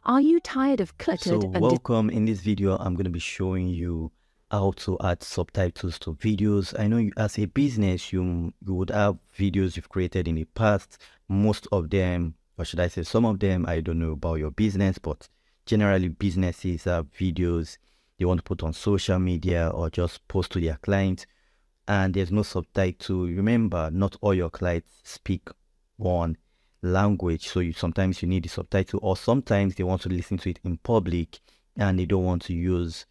Are you tired of So cluttered and welcome. In this video, I'm going to be showing you how to add subtitles to videos. I know you, as a business, you would have videos you've created in the past. Most of them, or should I say some of them, I don't know about your business, but generally businesses have videos they want to put on social media or just post to their clients, and there's no subtitle. Remember, not all your clients speak one language, so sometimes you need the subtitle, or sometimes they want to listen to it in public and they don't want to use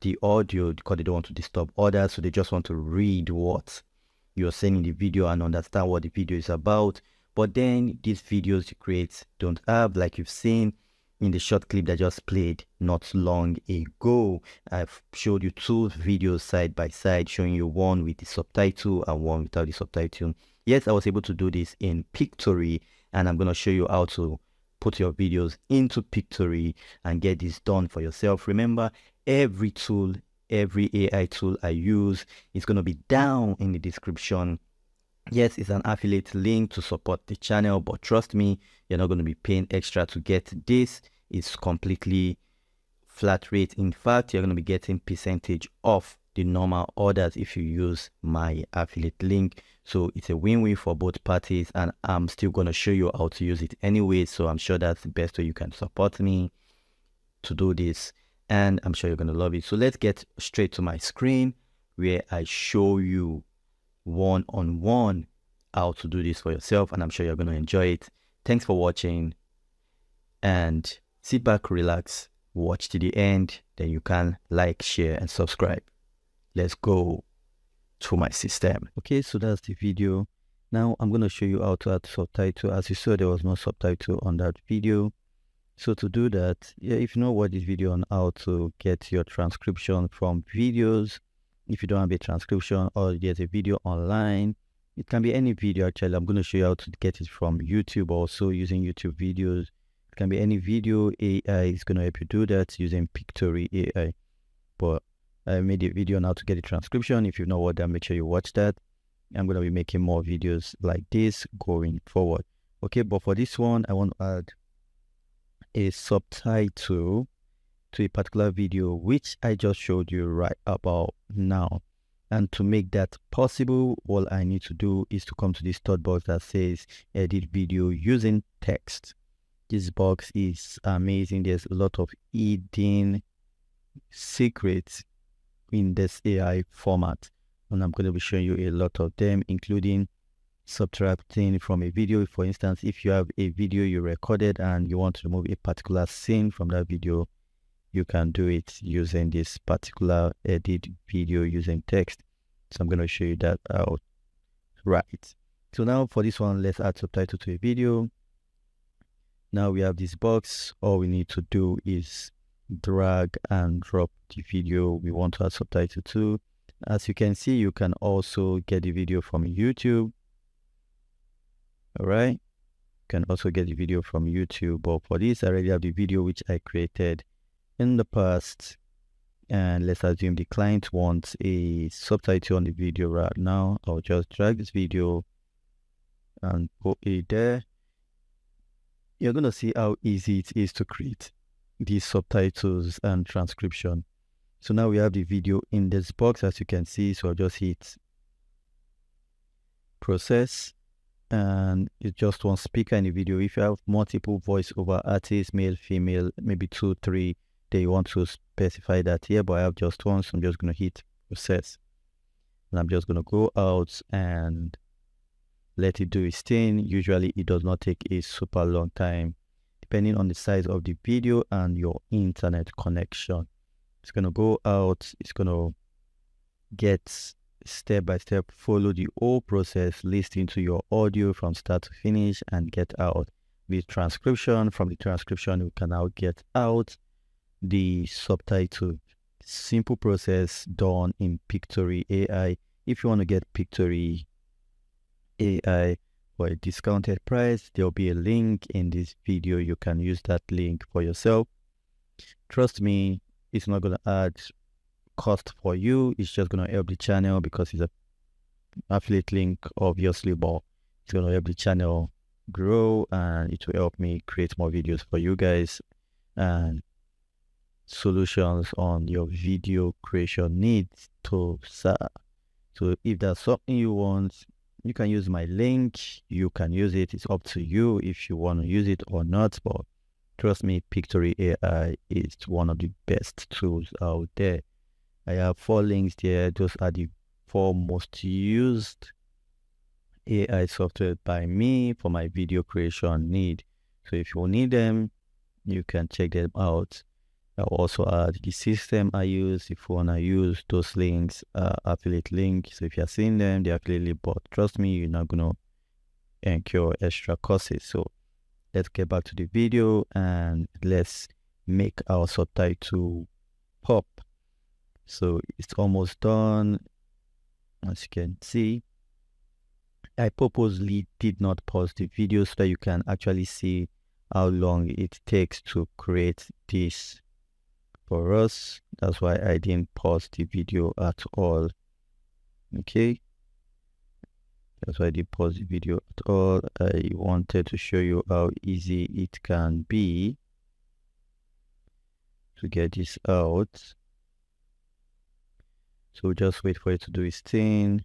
the audio because they don't want to disturb others, so they just want to read what you're saying in the video and understand what the video is about. But then these videos you create don't have, like you've seen in the short clip that just played not long ago. I've showed you two videos side by side, showing you one with the subtitle and one without the subtitle. Yes, I was able to do this in Pictory, and I'm going to show you how to put your videos into Pictory and get this done for yourself. Remember, every tool, every AI tool I use is going to be down in the description. Yes, it's an affiliate link to support the channel, but trust me, you're not going to be paying extra to get this. It's completely flat rate. In fact, you're going to be getting percentage off the normal orders if you use my affiliate link. So it's a win-win for both parties, and I'm still going to show you how to use it anyway. So I'm sure that's the best way you can support me to do this, and I'm sure you're going to love it. So let's get straight to my screen where I show you one-on-one how to do this for yourself, and I'm sure you're going to enjoy it. Thanks for watching, and sit back, relax, watch to the end, then you can like, share, and subscribe. Let's go to my system. Okay, so that's the video. Now I'm going to show you how to add subtitle. As you saw, there was no subtitle on that video. So to do that, yeah, if you know what this video on how to get your transcription from videos, if you don't have a transcription or there's a video online, it can be any video actually. I'm going to show you how to get it from YouTube, also using YouTube videos. It can be any video. AI is going to help you do that using Pictory AI. But I made a video on how to get a transcription. If you know what that, make sure you watch that. I'm going to be making more videos like this going forward. Okay, but for this one, I want to add a subtitle to a particular video which I just showed you right about now. And to make that possible, all I need to do is to come to this third box that says edit video using text. This box is amazing. There's a lot of hidden secrets in this AI format, and I'm going to be showing you a lot of them, including subtracting from a video. For instance, if you have a video you recorded and you want to remove a particular scene from that video, you can do it using this particular edit video using text. So I'm going to show you that out right. So now for this one, let's add subtitle to a video. Now we have this box. All we need to do is drag and drop the video we want to add subtitle to. As you can see, you can also get the video from YouTube. All right, you can also get the video from YouTube, but for this I already have the video which I created in the past, and let's assume the client wants a subtitle on the video right now. I'll just drag this video and put it there. You're gonna see how easy it is to create these subtitles and transcription. So now we have the video in this box, as you can see. So I'll just hit process, and it's just one speaker in the video. If you have multiple voiceover artists, male, female, maybe 2, 3, then you want to specify that here, but I have just one, so I'm just going to hit process, and I'm just going to go out and let it do its thing. Usually it does not take a super long time, depending on the size of the video and your internet connection. It's going to go out, it's going to get step by step, follow the whole process, listen to your audio from start to finish, and get out the transcription. From the transcription, you can now get out the subtitle. Simple process done in Pictory AI. If you want to get Pictory AI for a discounted price, there'll be a link in this video. You can use that link for yourself. Trust me, it's not going to add cost for you. It's just going to help the channel because it's an affiliate link, obviously, but it's going to help the channel grow, and it will help me create more videos for you guys and solutions on your video creation needs to start. So if that's something you want, you can use my link. You can use it. It's up to you if you want to use it or not. But trust me, Pictory AI is one of the best tools out there. I have 4 links there. Those are the 4 most used AI software by me for my video creation need. So if you need them, you can check them out. I'll also add the system I use if you want to use those links, affiliate link. So if you're seeing them, they're affiliate, but trust me, you're not going to incur extra costs. So let's get back to the video and let's make our subtitle pop. So it's almost done. As you can see, I purposely did not pause the video so that you can actually see how long it takes to create this for us. That's why I didn't pause the video at all. Okay, that's why I didn't pause the video at all. I wanted to show you how easy it can be to get this out. So just wait for it to do its thing,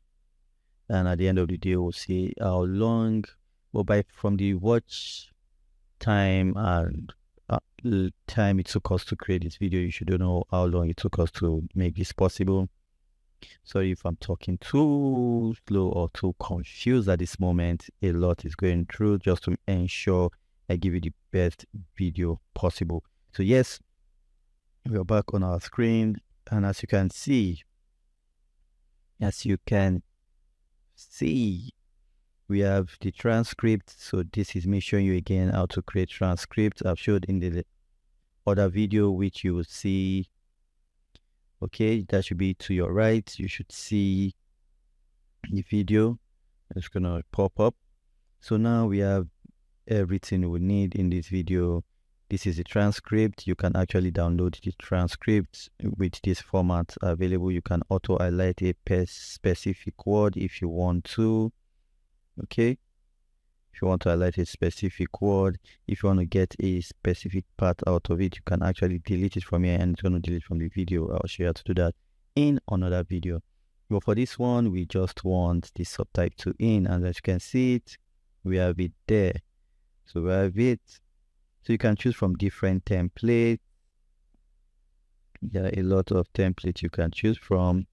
and at the end of the day we'll see how long, but from the watch time and time it took us to create this video, you should know how long it took us to make this possible. Sorry if I'm talking too slow or too confused at this moment. A lot is going through just to ensure I give you the best video possible. So yes, we're back on our screen, and as you can see, we have the transcript. So this is me showing you again how to create transcripts. I've showed in the other video, which you will see. Okay, that should be to your right. You should see the video. It's gonna pop up. So now we have everything we need in this video. This is the transcript. You can actually download the transcript with this format available. You can auto highlight a specific word if you want to. Okay, if you want to highlight a specific word, if you want to get a specific part out of it, you can actually delete it from here, and it's going to delete from the video. I'll show you how to do that in another video. But for this one, we just want the subtitle in, and as you can see it, we have it there. So we have it. So you can choose from different templates. There are a lot of templates you can choose from.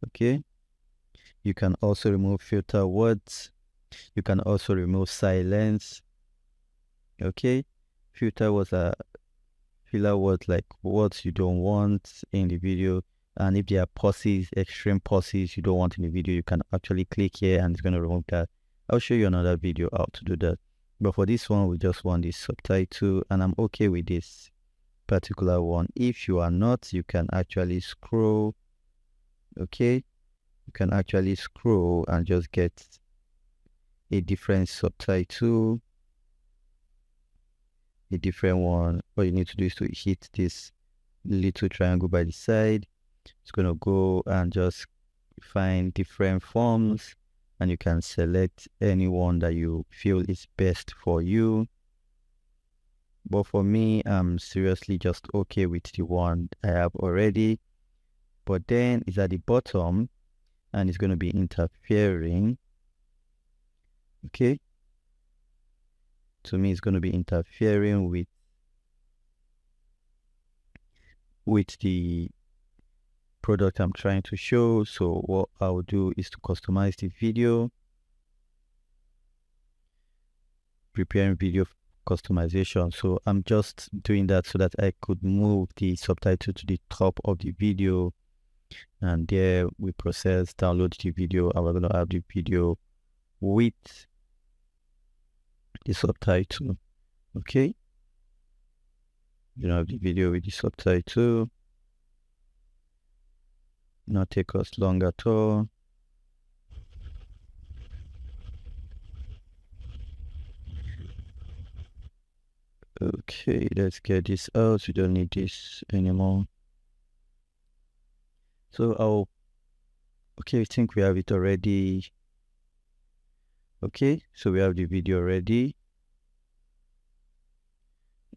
Okay, you can also remove filter words. You can also remove silence. Okay, filter words are filler words, like words you don't want in the video, and if there are pauses, extreme pauses you don't want in the video, you can actually click here and it's going to remove that. I'll show you another video how to do that, but for this one we just want this subtitle, and I'm okay with this particular one. If you are not, you can actually scroll. Okay, you can actually scroll and just get a different subtitle, a different one. All you need to do is to hit this little triangle by the side. It's going to go and just find different forms, and you can select any one that you feel is best for you. But for me, I'm seriously just okay with the one I have already. But then it's at the bottom and it's going to be interfering. Okay, to me it's going to be interfering with the product I'm trying to show. So what I'll do is to customize the video, preparing video customization. So I'm just doing that so that I could move the subtitle to the top of the video, and there we process, download the video, and we're going to have the video with the subtitle. Okay, you know, have the video with the subtitle. Not take us long at all. Okay, let's get this out. We don't need this anymore. So okay, I think we have it already. Okay, so we have the video ready.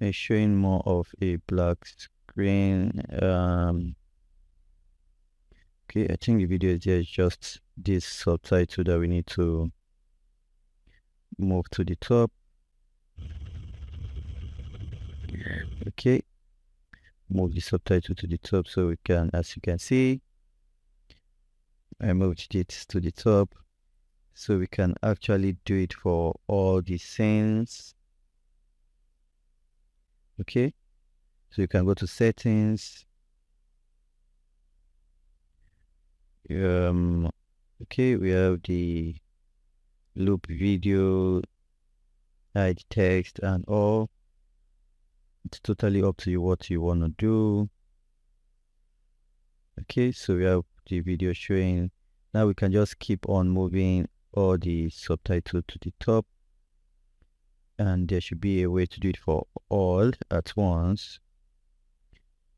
It's showing more of a black screen. Okay, I think the video is there, just this subtitle that we need to move to the top. Okay, move the subtitle to the top so we can, as you can see, I moved it to the top so we can actually do it for all the scenes. Okay, so you can go to settings. Okay, we have the loop video, hide text and all. It's totally up to you what you want to do. Okay, so we have the video showing. Now we can just keep on moving all the subtitle to the top, and there should be a way to do it for all at once,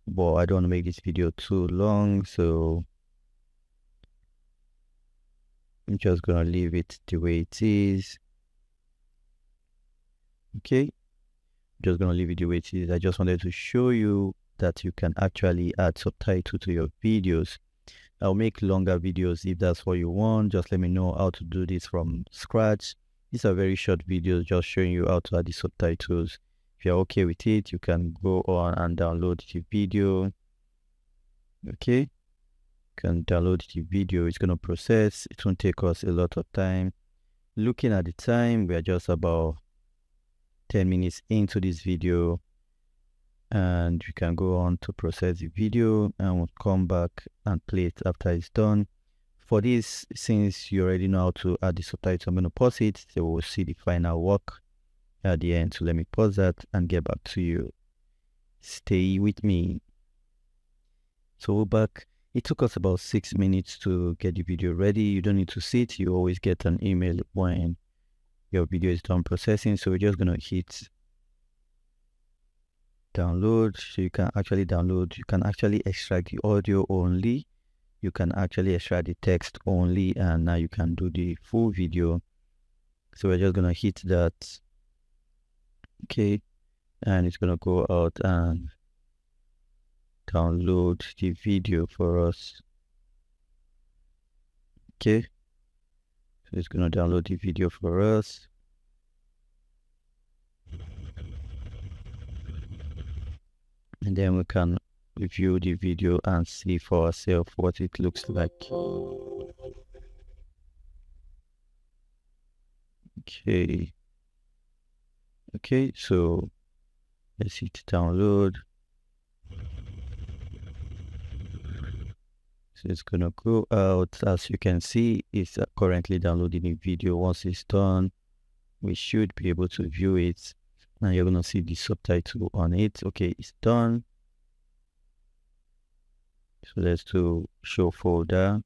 but I don't want to make this video too long, so I'm just gonna leave it the way it is. Okay, just gonna leave it the way it is. I just wanted to show you that you can actually add subtitle to your videos. I'll make longer videos if that's what you want. Just let me know how to do this from scratch. These are very short videos just showing you how to add the subtitles. If you're okay with it, you can go on and download the video. Okay, you can download the video. It's going to process. It won't take us a lot of time. Looking at the time, we are just about 10 minutes into this video, and you can go on to process the video, and we'll come back and play it after it's done. For this, since you already know how to add the subtitle, I'm going to pause it so we'll see the final work at the end. So let me pause that and get back to you. Stay with me. So we're back. It took us about 6 minutes to get the video ready. You don't need to sit. You always get an email when your video is done processing. So we're just going to hit download. So you can actually download. You can actually extract the audio only. You can actually extract the text only, and now you can do the full video. So we're just gonna hit that. Okay, and it's gonna go out and download the video for us. Okay, so it's gonna download the video for us. And then we can review the video and see for ourselves what it looks like. Okay, so let's hit download. So it's gonna go out. As you can see, it's currently downloading the video. Once it's done, we should be able to view it, and you're gonna see the subtitle on it. Okay, it's done. So let's do show folder.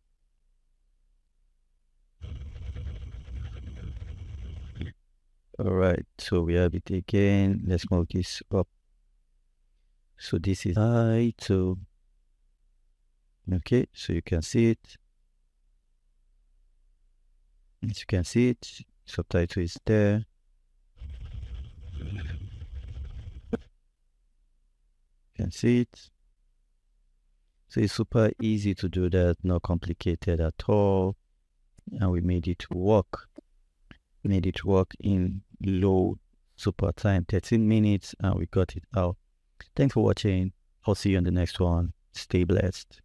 All right, so we have it again. Let's move this up. So this is title. Okay, so you can see it. As you can see it, subtitle is there. You can see it. So it's super easy to do that, not complicated at all. And we made it work. Made it work in low super time, 13 minutes, and we got it out. Thanks for watching. I'll see you in the next one. Stay blessed.